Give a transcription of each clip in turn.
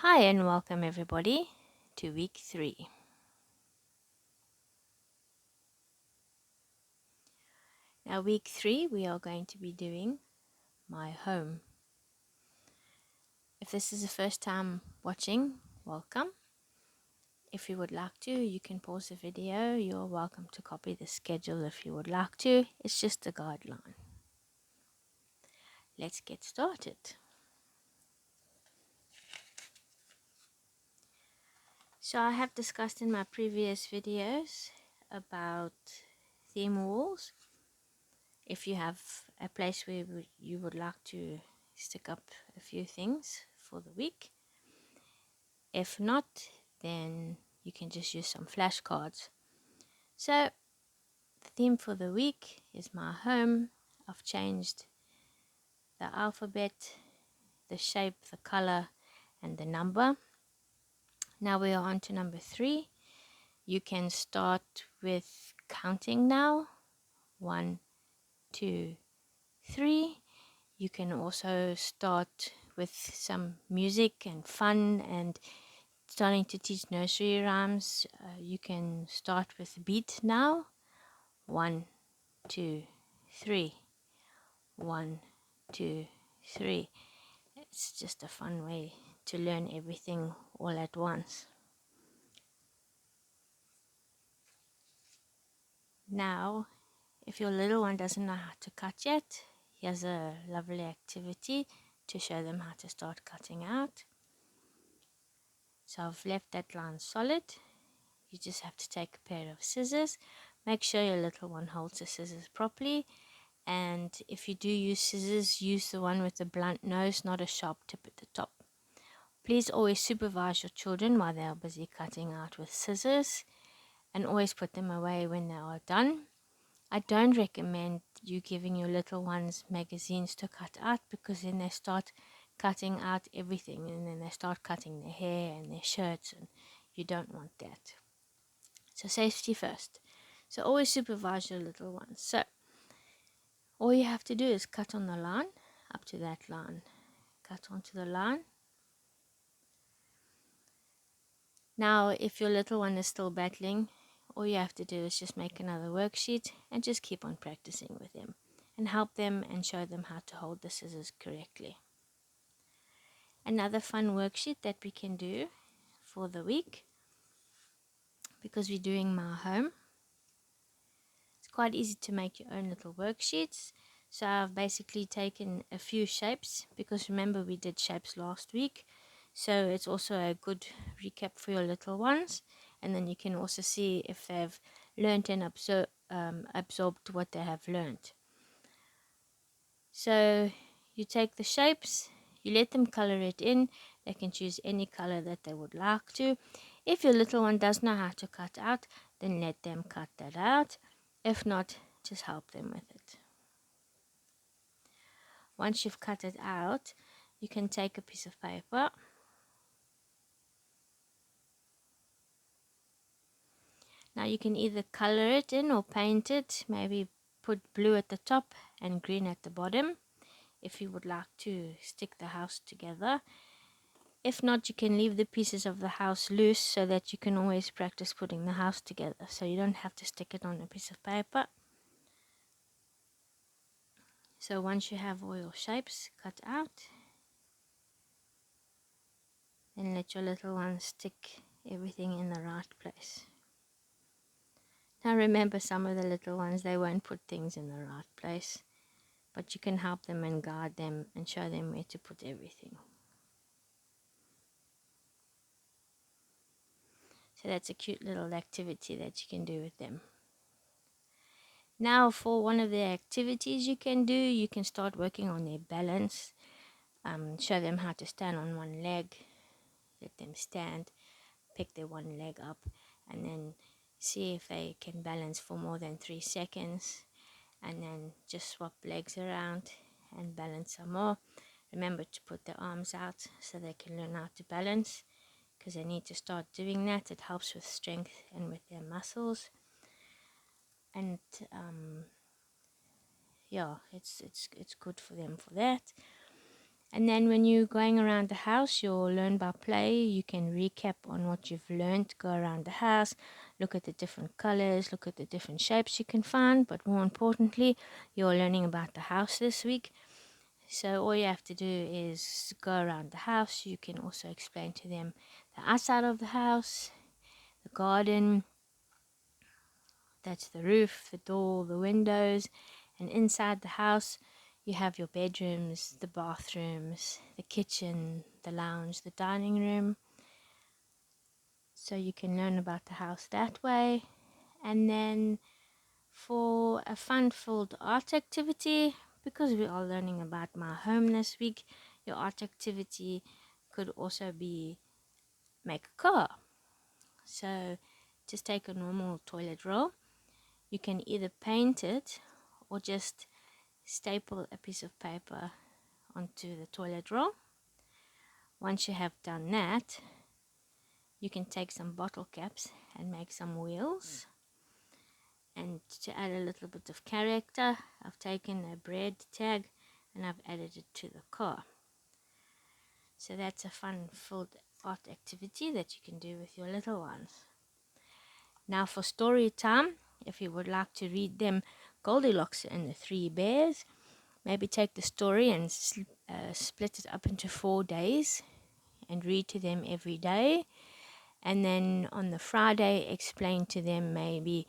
Hi and welcome everybody to week 3. Now week 3 we are going to be doing my home. If this is the first time watching, welcome. If you would like to, you can pause the video. You're welcome to copy the schedule if you would like to. It's just a guideline. Let's get started. So I have discussed in my previous videos about theme walls. If you have a place where you would like to stick up a few things for the week. If not, then you can just use some flashcards. So the theme for the week is my home. I've changed the alphabet, the shape, the color, and the number. Now we are on to number 3. You can start with counting now. 1, 2, 3. You can also start with some music and fun and starting to teach nursery rhymes. You can start with beat now. 1, 2, 3. 1, 2, 3. It's just a fun way to learn everything all at once. Now, if your little one doesn't know how to cut yet, here's a lovely activity to show them how to start cutting out. So I've left that line solid. You just have to take a pair of scissors. Make sure your little one holds the scissors properly. And if you do use scissors, use the one with the blunt nose, not a sharp tip at the top. Please always supervise your children while they are busy cutting out with scissors, and always put them away when they are done. I don't recommend you giving your little ones magazines to cut out, because then they start cutting out everything, and then they start cutting their hair and their shirts, and you don't want that. So safety first. So always supervise your little ones. So all you have to do is cut on the line, up to that line. Cut onto the line. Now, if your little one is still battling, all you have to do is just make another worksheet and just keep on practicing with them and help them and show them how to hold the scissors correctly. Another fun worksheet that we can do for the week, because we're doing my home, it's quite easy to make your own little worksheets. So I've basically taken a few shapes, because remember we did shapes last week. So it's also a good recap for your little ones. And then you can also see if they've learned and absorbed what they have learned. So you take the shapes, you let them color it in. They can choose any color that they would like to. If your little one does know how to cut out, then let them cut that out. If not, just help them with it. Once you've cut it out, you can take a piece of paper. Now you can either color it in or paint it. Maybe put blue at the top and green at the bottom, if you would like to stick the house together. If not, you can leave the pieces of the house loose so that you can always practice putting the house together, so you don't have to stick it on a piece of paper. So once you have all your shapes cut out, then let your little one stick everything in the right place. Now remember, some of the little ones, they won't put things in the right place, but you can help them and guide them and show them where to put everything. So that's a cute little activity that you can do with them. Now for one of the activities you can do, you can start working on their balance. Show them how to stand on one leg. Let them stand, pick their one leg up, and then see if they can balance for more than 3 seconds. And then just swap legs around and balance some more. Remember to put their arms out so they can learn how to balance, because they need to start doing that. It helps with strength and with their muscles. And yeah, it's good for them for that. And then when you're going around the house, you'll learn by play. You can recap on what you've learned, go around the house, look at the different colors, look at the different shapes you can find. But more importantly, you're learning about the house this week. So all you have to do is go around the house. You can also explain to them the outside of the house, the garden, that's the roof, the door, the windows, and inside the house you have your bedrooms, the bathrooms, the kitchen, the lounge, the dining room. So you can learn about the house that way. And then for a fun-filled art activity, because we are learning about my home this week, your art activity could also be make a car. So just take a normal toilet roll. You can either paint it or just staple a piece of paper onto the toilet roll. Once you have done that, you can take some bottle caps and make some wheels. And to add a little bit of character, I've taken a bread tag and I've added it to the car. So that's a fun-filled art activity that you can do with your little ones. Now for story time, if you would like to read them Goldilocks and the Three Bears, maybe take the story and split it up into 4 days and read to them every day. And then on the Friday, explain to them maybe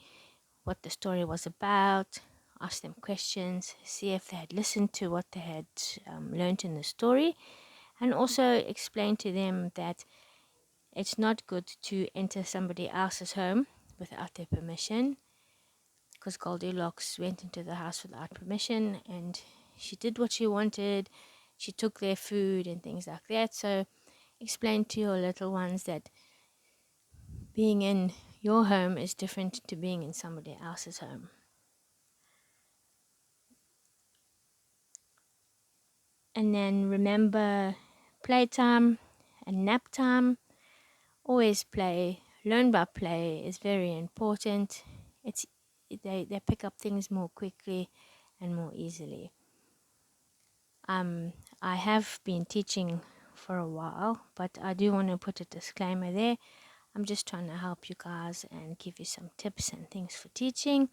what the story was about, ask them questions, see if they had listened to what they had learned in the story, and also explain to them that it's not good to enter somebody else's home without their permission, because Goldilocks went into the house without permission and she did what she wanted. She took their food and things like that. So explain to your little ones that being in your home is different to being in somebody else's home. And then remember playtime and nap time. Always play. Learn by play is very important. They pick up things more quickly and more easily. I have been teaching for a while, but I do want to put a disclaimer there. I'm just trying to help you guys and give you some tips and things for teaching.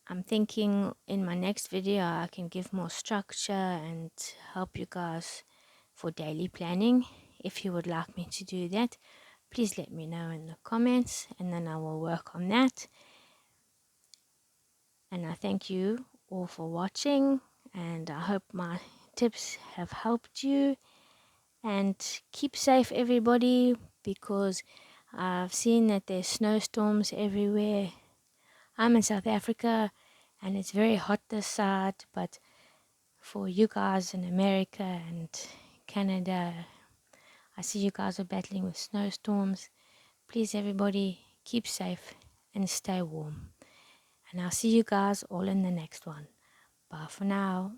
I'm thinking in my next video I can give more structure and help you guys for daily planning. If you would like me to do that, please let me know in the comments and then I will work on that. And I thank you all for watching and I hope my tips have helped you. And keep safe everybody, because I've seen that there's snowstorms everywhere. I'm in South Africa and it's very hot this side, but for you guys in America and Canada, I see you guys are battling with snowstorms. Please everybody, keep safe and stay warm. And I'll see you guys all in the next one. Bye for now.